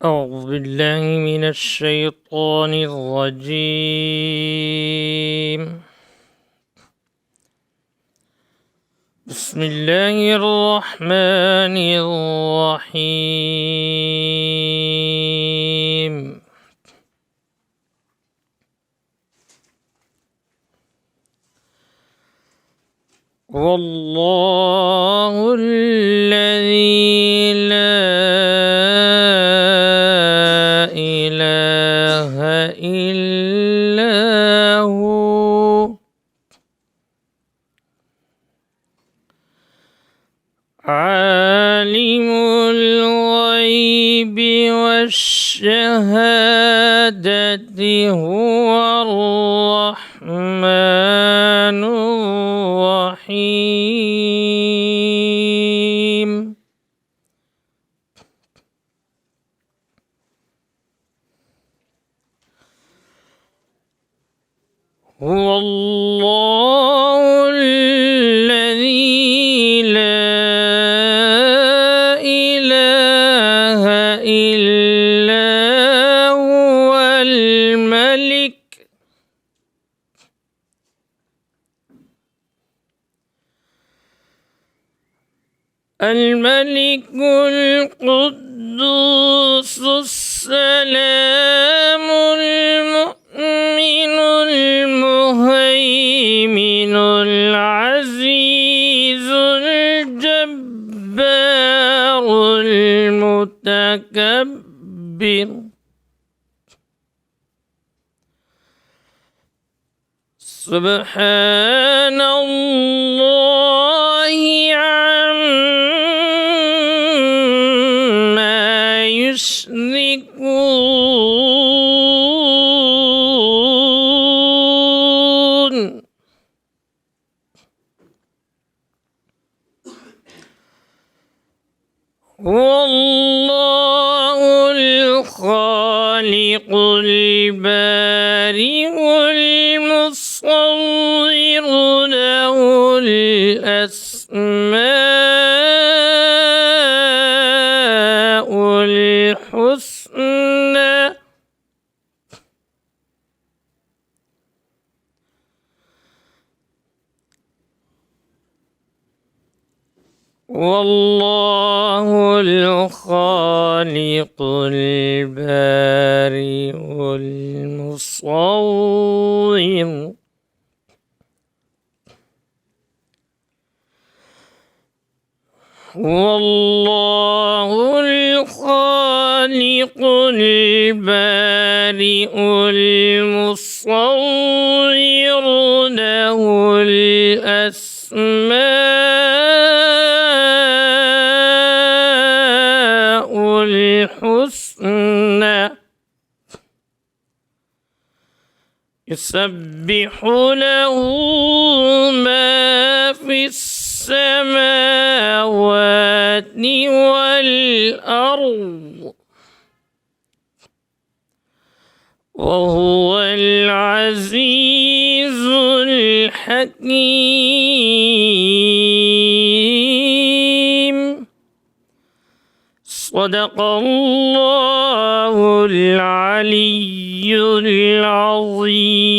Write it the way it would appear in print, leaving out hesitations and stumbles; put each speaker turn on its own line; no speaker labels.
أعوذ بالله من الشيطان الرجيم. بسم الله الرحمن الرحيم. والله الذي لا إله إلا هو عالم الغيب والشهادة هو الرحمن الرحيم. هو الله الذي لا إله إلا هو الملك القدوس السلام المؤمن المهيمن العزيز الجبار المتكبر. سبحان الله عما يشركون. هو الله الخالق البارئ المصور له الأسماء الحسنى. والله الخالق البارئ المصور والله الخالق البارئ المصور له الأسماء الحسنى. يسبح له ما في السماوات والأرض وهو العزيز الحكيم. صدق الله العلي العظيم.